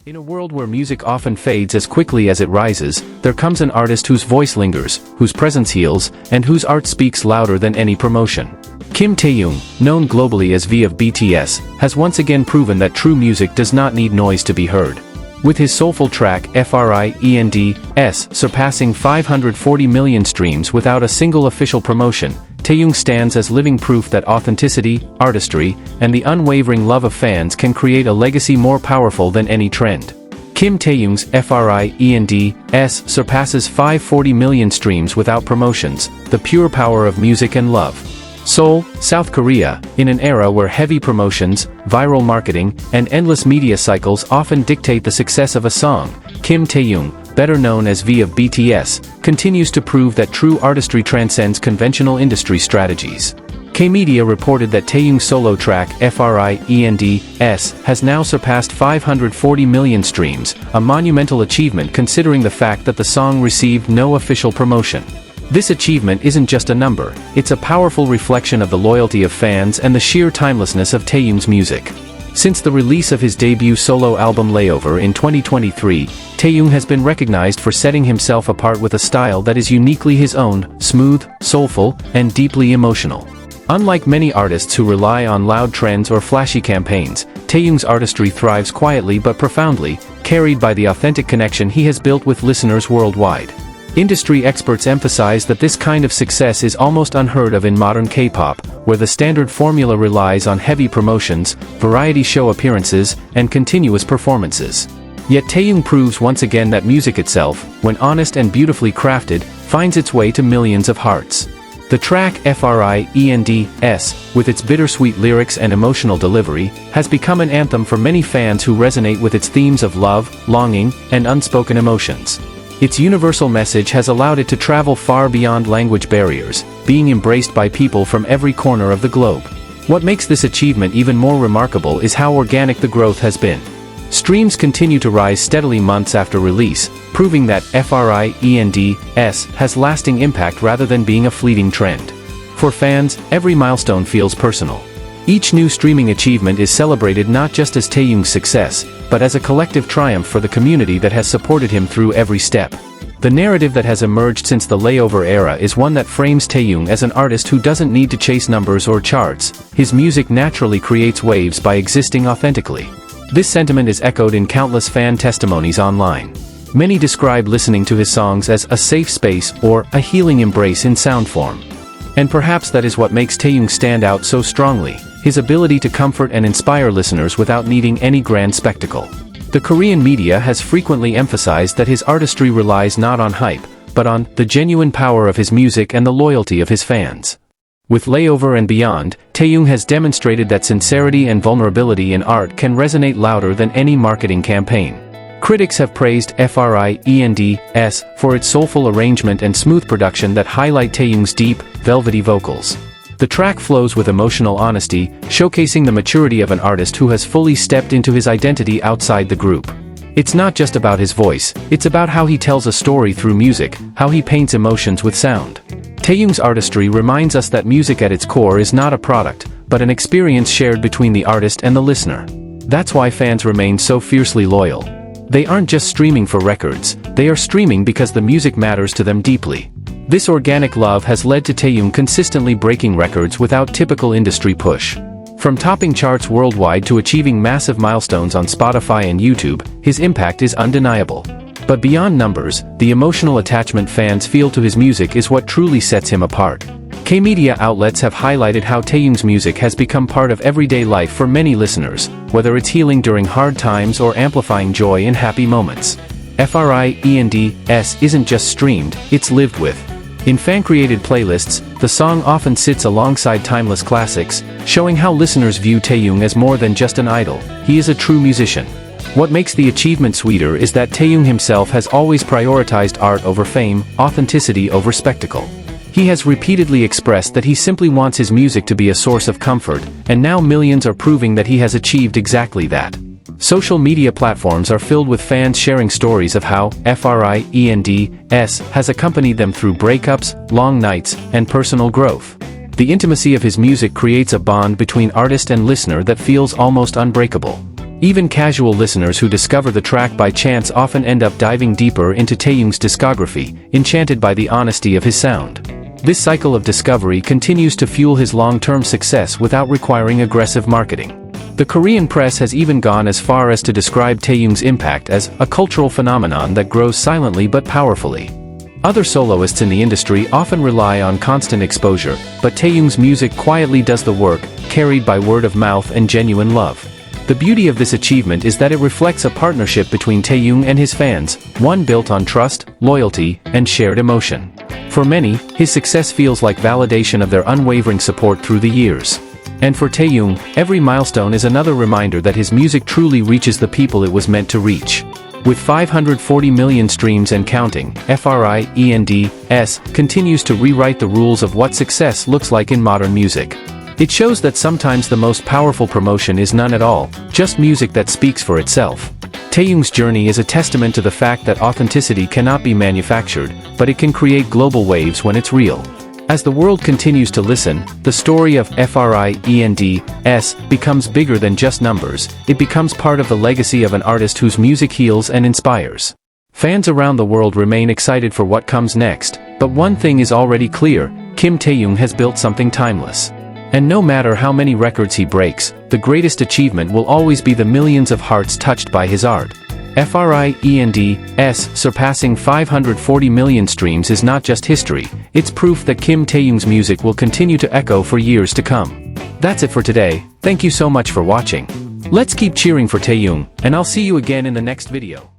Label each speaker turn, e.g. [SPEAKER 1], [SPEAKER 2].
[SPEAKER 1] In a world where music often fades as quickly as it rises, there comes an artist whose voice lingers, whose presence heals, and whose art speaks louder than any promotion. Kim Taehyung, known globally as V of BTS, has once again proven that true music does not need noise to be heard. With his soulful track FRI surpassing 540 million streams without a single official promotion, Taehyung stands as living proof that authenticity, artistry, and the unwavering love of fans can create a legacy more powerful than any trend. Kim Taehyung's FRI surpasses 540 million streams without promotions, the pure power of music and love. Seoul, South Korea, in an era where heavy promotions, viral marketing, and endless media cycles often dictate the success of a song, Kim Taehyung, better known as V of BTS, continues to prove that true artistry transcends conventional industry strategies. K-Media reported that Taehyung's solo track FRI has now surpassed 540 million streams, a monumental achievement considering the fact that the song received no official promotion. This achievement isn't just a number, it's a powerful reflection of the loyalty of fans and the sheer timelessness of Taehyung's music. Since the release of his debut solo album Layover in 2023, Taehyung has been recognized for setting himself apart with a style that is uniquely his own, smooth, soulful, and deeply emotional. Unlike many artists who rely on loud trends or flashy campaigns, Taehyung's artistry thrives quietly but profoundly, carried by the authentic connection he has built with listeners worldwide. Industry experts emphasize that this kind of success is almost unheard of in modern K-pop, where the standard formula relies on heavy promotions, variety show appearances, and continuous performances. Yet Taehyung proves once again that music itself, when honest and beautifully crafted, finds its way to millions of hearts. The track FRI with its bittersweet lyrics and emotional delivery, has become an anthem for many fans who resonate with its themes of love, longing, and unspoken emotions. Its universal message has allowed it to travel far beyond language barriers, being embraced by people from every corner of the globe. What makes this achievement even more remarkable is how organic the growth has been. Streams continue to rise steadily months after release, proving that FRI has lasting impact rather than being a fleeting trend. For fans, every milestone feels personal. Each new streaming achievement is celebrated not just as Taehyung's success, but as a collective triumph for the community that has supported him through every step. The narrative that has emerged since the Layover era is one that frames Taehyung as an artist who doesn't need to chase numbers or charts. His music naturally creates waves by existing authentically. This sentiment is echoed in countless fan testimonies online. Many describe listening to his songs as a safe space or a healing embrace in sound form. And perhaps that is what makes Taehyung stand out so strongly, his ability to comfort and inspire listeners without needing any grand spectacle. The Korean media has frequently emphasized that his artistry relies not on hype, but on the genuine power of his music and the loyalty of his fans. With Layover and beyond, Taehyung has demonstrated that sincerity and vulnerability in art can resonate louder than any marketing campaign. Critics have praised FRI for its soulful arrangement and smooth production that highlight Taehyung's deep, velvety vocals. The track flows with emotional honesty, showcasing the maturity of an artist who has fully stepped into his identity outside the group. It's not just about his voice, it's about how he tells a story through music, how he paints emotions with sound. Taehyung's artistry reminds us that music at its core is not a product, but an experience shared between the artist and the listener. That's why fans remain so fiercely loyal. They aren't just streaming for records, they are streaming because the music matters to them deeply. This organic love has led to Taehyung consistently breaking records without typical industry push. From topping charts worldwide to achieving massive milestones on Spotify and YouTube, his impact is undeniable. But beyond numbers, the emotional attachment fans feel to his music is what truly sets him apart. K-media outlets have highlighted how Taehyung's music has become part of everyday life for many listeners, whether it's healing during hard times or amplifying joy in happy moments. FRI isn't just streamed, it's lived with. In fan-created playlists, the song often sits alongside timeless classics, showing how listeners view Taehyung as more than just an idol. He is a true musician. What makes the achievement sweeter is that Taehyung himself has always prioritized art over fame, authenticity over spectacle. He has repeatedly expressed that he simply wants his music to be a source of comfort, and now millions are proving that he has achieved exactly that. Social media platforms are filled with fans sharing stories of how FRI has accompanied them through breakups, long nights, and personal growth. The intimacy of his music creates a bond between artist and listener that feels almost unbreakable. Even casual listeners who discover the track by chance often end up diving deeper into Taehyung's discography, enchanted by the honesty of his sound. This cycle of discovery continues to fuel his long-term success without requiring aggressive marketing. The Korean press has even gone as far as to describe Taehyung's impact as a cultural phenomenon that grows silently but powerfully. Other soloists in the industry often rely on constant exposure, but Taehyung's music quietly does the work, carried by word of mouth and genuine love. The beauty of this achievement is that it reflects a partnership between Taehyung and his fans, one built on trust, loyalty, and shared emotion. For many, his success feels like validation of their unwavering support through the years. And for Taehyung, every milestone is another reminder that his music truly reaches the people it was meant to reach. With 540 million streams and counting, FRI continues to rewrite the rules of what success looks like in modern music. It shows that sometimes the most powerful promotion is none at all, just music that speaks for itself. Taehyung's journey is a testament to the fact that authenticity cannot be manufactured, but it can create global waves when it's real. As the world continues to listen, the story of FRI becomes bigger than just numbers. It becomes part of the legacy of an artist whose music heals and inspires. Fans around the world remain excited for what comes next, but one thing is already clear: Kim Taehyung has built something timeless. And no matter how many records he breaks, the greatest achievement will always be the millions of hearts touched by his art. FRI surpassing 540 million streams is not just history, it's proof that Kim Taehyung's music will continue to echo for years to come. That's it for today, thank you so much for watching. Let's keep cheering for Taehyung, and I'll see you again in the next video.